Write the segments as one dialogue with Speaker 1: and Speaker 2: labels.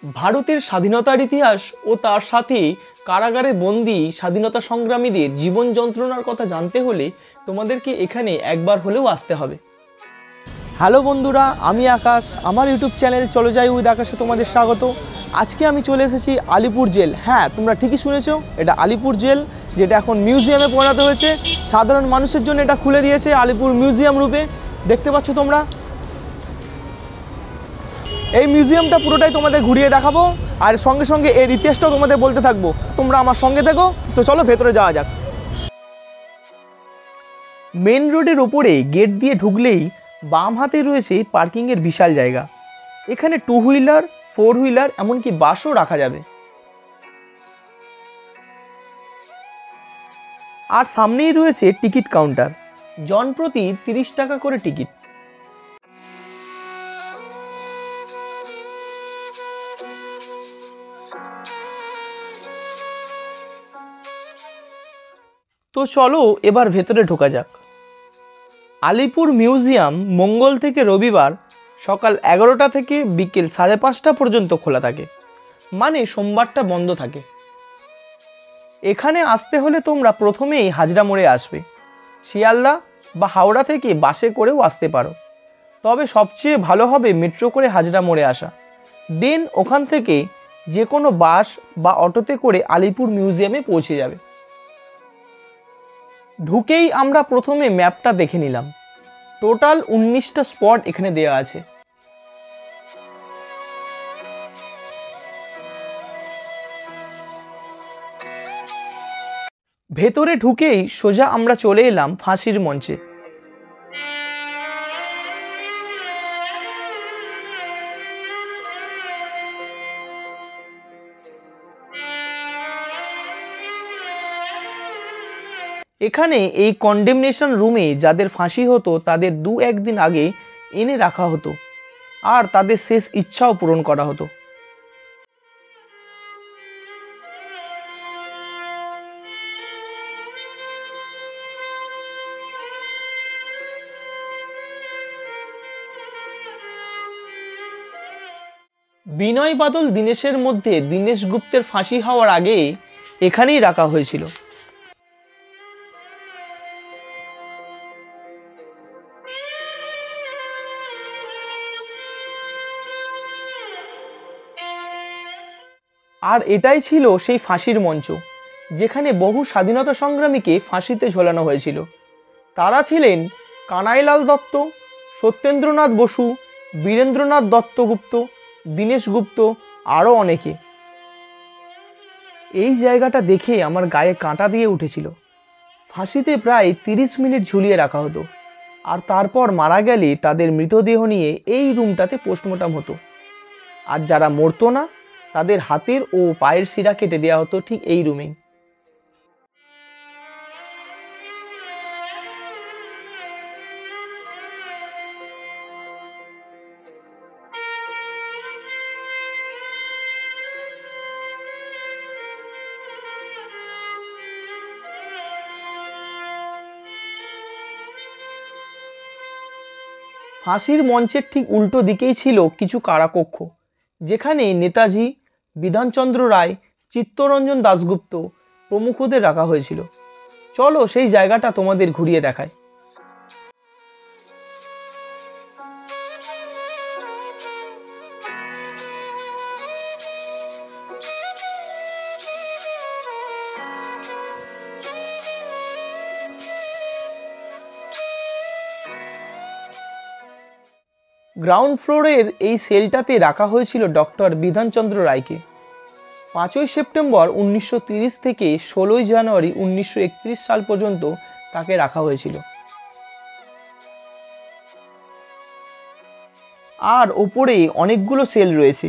Speaker 1: ভারতের স্বাধীনতার ইতিহাস ও তার সাথে কারাগারে বন্দী স্বাধীনতা সংগ্রামীদের জীবন যন্ত্রণার কথা জানতে হলে তোমাদেরকে এখানে একবার হলেও আসতে হবে। হ্যালো বন্ধুরা, আমি আকাশ, আমার ইউটিউব চ্যানেল চলো যাই উইথ আকাশে তোমাদের স্বাগত। আজকে আমি চলে এসেছি আলিপুর জেল। হ্যাঁ, তোমরা ঠিকই শুনেছো, এটা আলিপুর জেল, যেটা এখন মিউজিয়ামে পরিণত হয়েছে। সাধারণ মানুষের জন্য এটা খুলে দিয়েছে আলিপুর মিউজিয়াম রূপে। দেখতে পাচ্ছ তোমরা, এই মিউজিয়ামটা পুরোটাই তোমাদের ঘুরিয়ে দেখাবো, আর সঙ্গে সঙ্গে এর ইতিহাসটাও তোমাদের বলতে থাকবো। তোমরা আমার সঙ্গে থেকো। তো চলো ভেতরে যাওয়া যাক। মেন রোডের ওপরে গেট দিয়ে ঢুকলেই বাম হাতে রয়েছে পার্কিংয়ের বিশাল জায়গা। এখানে 2 হুইলার, 4 হুইলার এমনকি বাসও রাখা যাবে। আর সামনেই রয়েছে টিকিট কাউন্টার, জনপ্রতি 30 টাকা করে টিকিট। তো চলো এবার ভেতরে ঢোকা যাক। আলিপুর মিউজিয়াম মঙ্গল থেকে রবিবার সকাল 11টা থেকে বিকেল 5:30 পর্যন্ত খোলা থাকে, মানে সোমবারটা বন্ধ থাকে। এখানে আসতে হলে তোমরা প্রথমেই হাজরা মোড়ে আসবে। শিয়ালদা বা হাওড়া থেকে বাসে করেও আসতে পারো, তবে সবচেয়ে ভালো হবে মেট্রো করে হাজরা মোড়ে আসা। দেন ওখান থেকে যে কোনো বাস বা অটোতে করে আলিপুর মিউজিয়ামে পৌঁছে যাবে। ঢুকেই আমরা প্রথমে ম্যাপটা দেখে নিলাম। টোটাল 19টা স্পট এখানে দেওয়া আছে। ভেতরে ঢুকেই সোজা আমরা চলে এলাম ফাঁসির মঞ্চে। এখানে এই কন্ডেমনেশন রুমে যাদের ফাঁসি হতো তাদের 2-1 দিন আগে এনে রাখা হতো, আর তাদের শেষ ইচ্ছাও পূরণ করা হতো। বিনয় বাদল দীনেশের মধ্যে দীনেশ গুপ্তের ফাঁসি হওয়ার আগে এখানেই রাখা হয়েছিল। আর এটাই ছিল সেই ফাঁসির মঞ্চ, যেখানে বহু স্বাধীনতা সংগ্রামীকে ফাঁসিতে ঝোলানো হয়েছিল। তারা ছিলেন কানাইলাল দত্ত, সত্যেন্দ্রনাথ বসু, বীরেন্দ্রনাথ দত্তগুপ্ত, দীনেশ গুপ্ত, আরও অনেকে। এই জায়গাটা দেখে আমার গায়ে কাঁটা দিয়ে উঠেছিল। ফাঁসিতে প্রায় 30 মিনিট ঝুলিয়ে রাখা হতো, আর তারপর মারা গেলে তাদের মৃতদেহ নিয়ে এই রুমটাতে পোস্টমর্টম হতো। আর যারা মরতো না তাদের হাতের ও পায়ের শিরা কেটে দেওয়া হতো ঠিক এই রুমেই। ফাঁসির মঞ্চের ঠিক উল্টো দিকেই ছিল কিছু কারাকক্ষ, যেখানে নেতাজি, বিধানচন্দ্র রায়, চিত্তরঞ্জন দাশগুপ্ত প্রমুখদের রাখা হয়েছিল। চলো সেই জায়গাটা তোমাদের ঘুরিয়ে দেখায়। গ্রাউন্ড ফ্লোরের এই সেলটাতে রাখা হয়েছিল ডক্টর বিধানচন্দ্র রায়কে। 5ই সেপ্টেম্বর 1930 থেকে 16ই জানুয়ারি 1931 সাল পর্যন্ত তাকে রাখা হয়েছিল। আর ওপরে অনেকগুলো সেল রয়েছে।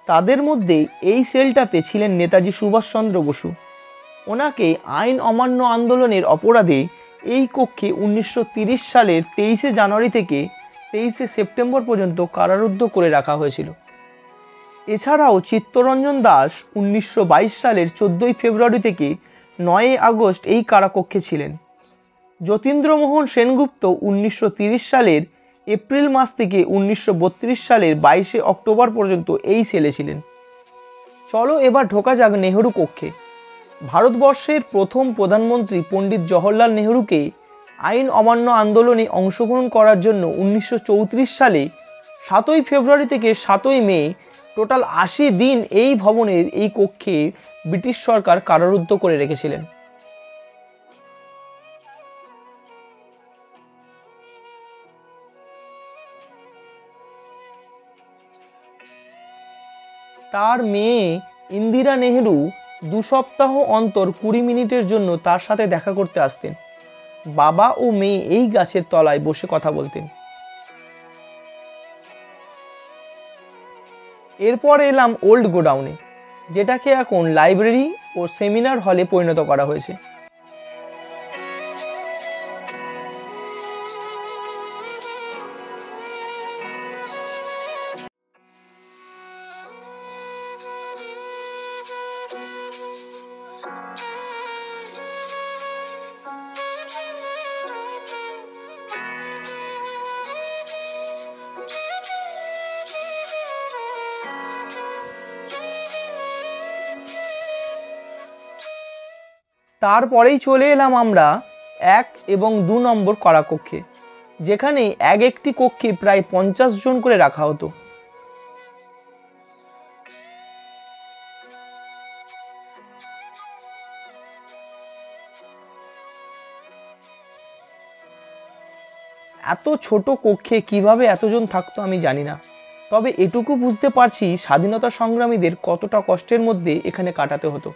Speaker 1: তাদের মধ্যে এই সেলটাতে ছিলেন নেতাজি সুভাষচন্দ্র বসু। ওনাকে আইন অমান্য আন্দোলনের অপরাধে এই কক্ষে 1930 সালের 23শে জানুয়ারি থেকে 23শে সেপ্টেম্বর পর্যন্ত কারারুদ্ধ করে রাখা হয়েছিল। এছাড়াও চিত্তরঞ্জন দাস 1922 সালের 14ই ফেব্রুয়ারি থেকে 9ই আগস্ট এই কারাকক্ষে ছিলেন। যতীন্দ্রমোহন সেনগুপ্ত 1930 সালের এপ্রিল মাস থেকে 1932 সালের 22শে অক্টোবর পর্যন্ত এই সেলে ছিলেন। চলো এবার ঢোকা যাক নেহেরু কক্ষে। ভারতবর্ষের প্রথম প্রধানমন্ত্রী পণ্ডিত জওহরলাল নেহেরুকে আইন অমান্য আন্দোলনে অংশগ্রহণ করার জন্য 1934 সালে 7ই ফেব্রুয়ারি থেকে 7ই মে টোটাল 80 দিন এই ভবনের এই কক্ষে ব্রিটিশ সরকার কারারুদ্ধ করে রেখেছিলেন। তার মেয়ে ইন্দিরা নেহেরু 2 সপ্তাহ অন্তর 20 মিনিটের জন্য তার সাথে দেখা করতে আসতেন। বাবা ও মেয়ে এই গাছের তলায় বসে কথা বলতেন। এরপর এলাম ওল্ড গোডাউনে, যেটাকে এখন লাইব্রেরি ও সেমিনার হলে পরিণত করা হয়েছে। তারপরেই চলে এলাম আমরা 1 এবং 2 নম্বর কারাকক্ষে, যেখানে এক একটি কক্ষে প্রায় 50 জন করে রাখা হতো। এত ছোট কক্ষে কিভাবে এতজন থাকতো আমি জানি না, তবে এটুকু বুঝতে পারছি স্বাধীনতা সংগ্রামীদের কতটা কষ্টের মধ্যে এখানে কাটাতে হতো।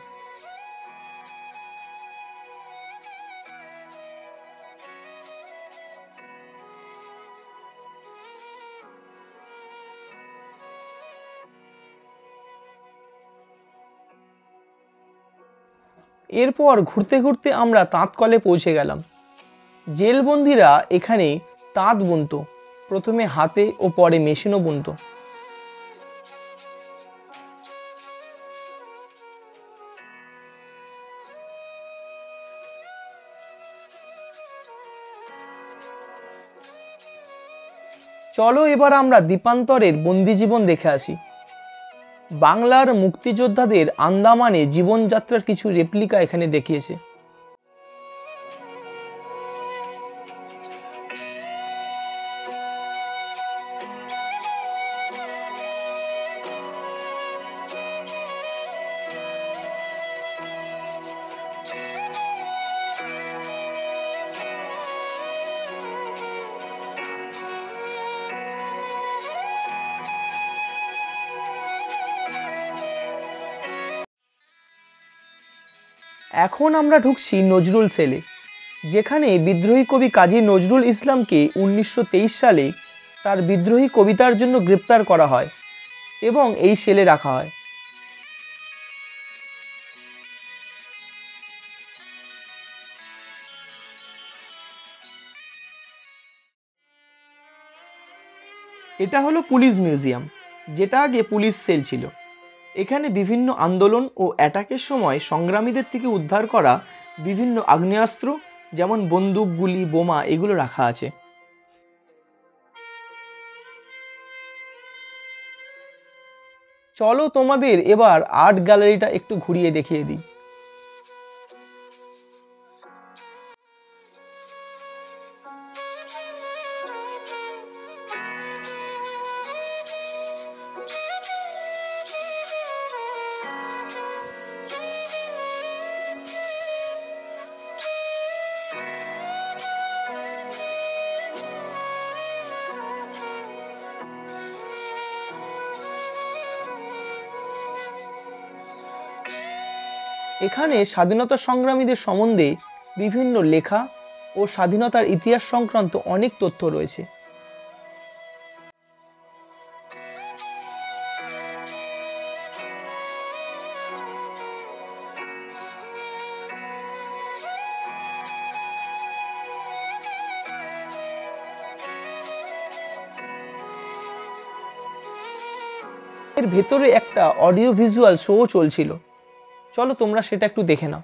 Speaker 1: এরপর ঘুরতে ঘুরতে আমরা তাঁতকলে পৌঁছে গেলাম। জেলবন্দিরা এখানে তাঁত বুনত, প্রথমে হাতে ও পরে মেশিনও বুনত। চলো এবার আমরা দ্বীপান্তরের বন্দিজীবন দেখে আসি। বাংলার মুক্তিযোদ্ধাদের আন্দামানে জীবনযাত্রার কিছু রেপ্লিকা এখানে দেখিয়েছে। এখন আমরা ঢুকছি নজরুল সেলে, যেখানে বিদ্রোহী কবি কাজী নজরুল ইসলামকে 1923 সালে তার বিদ্রোহী কবিতার জন্য গ্রেপ্তার করা হয় এবং এই সেলে রাখা হয়। এটা হলো পুলিশ মিউজিয়াম, যেটা আগে পুলিশ সেল ছিল। এখানে বিভিন্ন আন্দোলন ও অ্যাটাকের সময় সংগ্রামীদের থেকে উদ্ধার করা বিভিন্ন আগ্নেয়াস্ত্র, যেমন বন্দুক, গুলি, বোমা, এগুলো রাখা আছে। চলো তোমাদের এবার আর্ট গ্যালারিটা একটু ঘুরিয়ে দেখিয়ে দিই। এখানে স্বাধীনতা সংগ্রামীদের সম্বন্ধে বিভিন্ন লেখা ও স্বাধীনতার ইতিহাস সংক্রান্ত অনেক তথ্য রয়েছে। এর ভেতরে একটা অডিও ভিজুয়াল শো চলছিল, চলো তোমরা সেটা একটু দেখে নাও।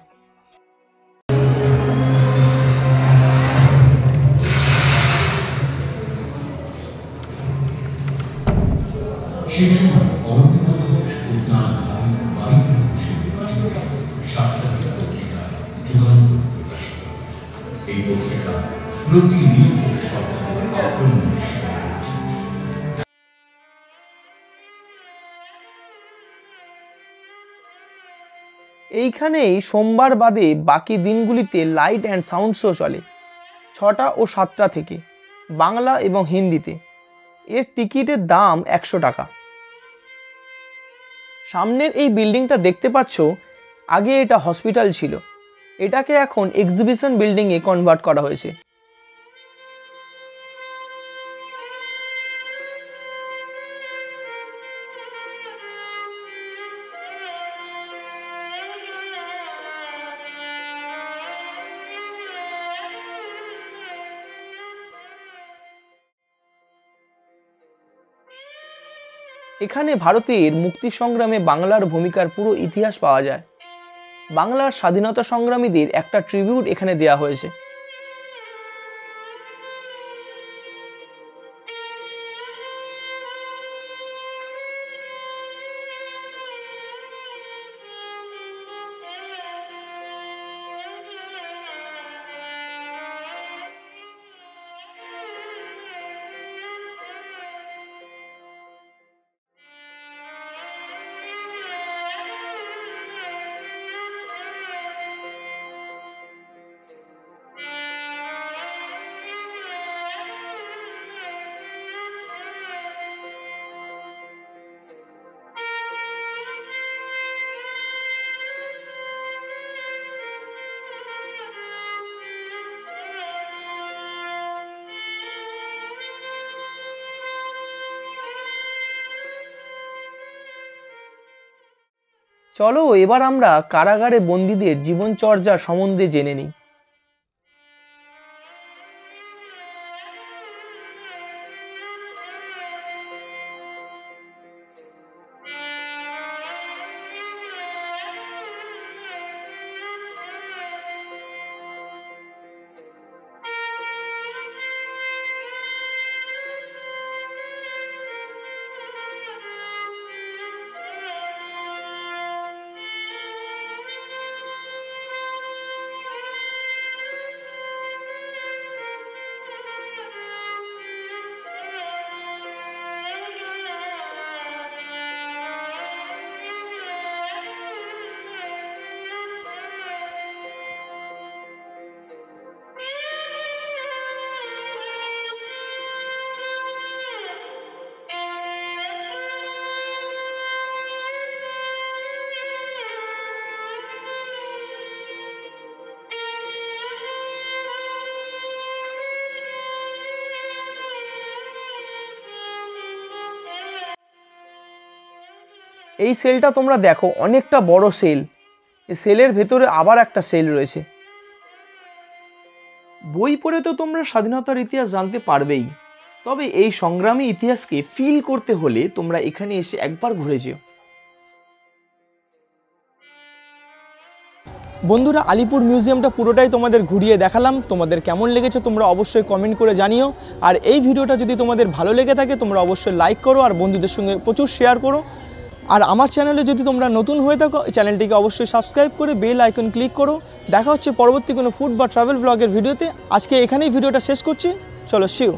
Speaker 2: সেই সময় অরণ্য ঘোষ ও তাঁর ভাই প্রতিনিয়ত সরকারের অগ্রণী সেনাবাহিনী।
Speaker 1: এইখানেই সোমবার বাদে বাকি দিনগুলিতে লাইট অ্যান্ড সাউন্ড শো চলে 6টা ও 7টা থেকে, বাংলা এবং হিন্দিতে। এর টিকিটের দাম 100 টাকা। সামনের এই বিল্ডিংটা দেখতে পাচ্ছ, আগে এটা হসপিটাল ছিল। এটাকে এখন এক্সিবিশন বিল্ডিংয়ে কনভার্ট করা হয়েছে। এখানে ভারতের মুক্তি সংগ্রামে বাংলার ভূমিকার পুরো ইতিহাস পাওয়া যায়। বাংলার স্বাধীনতা সংগ্রামীদের একটা ট্রিবিউট এখানে দেয়া হয়েছে। চলো এবার আমরা কারাগারে বন্দীদের জীবনচর্যা সম্বন্ধে জেনে নিই। এই সেলটা তোমরা দেখো, অনেকটা বড় সেল। এই সেলের ভেতরে আবার একটা সেল রয়েছে। বই পড়ে তো তোমরা স্বাধীনতার ইতিহাস জানতে পারবেই, তবে এই সংগ্রামী ইতিহাসকে ফিল করতে হলে তোমরা এখানে এসে একবার ঘুরে যেও। বন্ধুরা, আলিপুর মিউজিয়ামটা পুরোটাই তোমাদের ঘুরিয়ে দেখালাম। তোমাদের কেমন লেগেছে তোমরা অবশ্যই কমেন্ট করে জানিও। আর এই ভিডিওটা যদি তোমাদের ভালো লেগে থাকে তোমরা অবশ্যই লাইক করো আর বন্ধুদের সঙ্গে প্রচুর শেয়ার করো। আর আমার চ্যানেলে যদি তোমরা নতুন হয়ে থাকো, চ্যানেলটিকে অবশ্যই সাবস্ক্রাইব করে বেল আইকন ক্লিক করো। দেখা হচ্ছে পরবর্তী কোনো ফুড বা ট্রাভেল ব্লগের ভিডিওতে। আজকে এখানেই ভিডিওটা শেষ করছি। চলো, সিউ।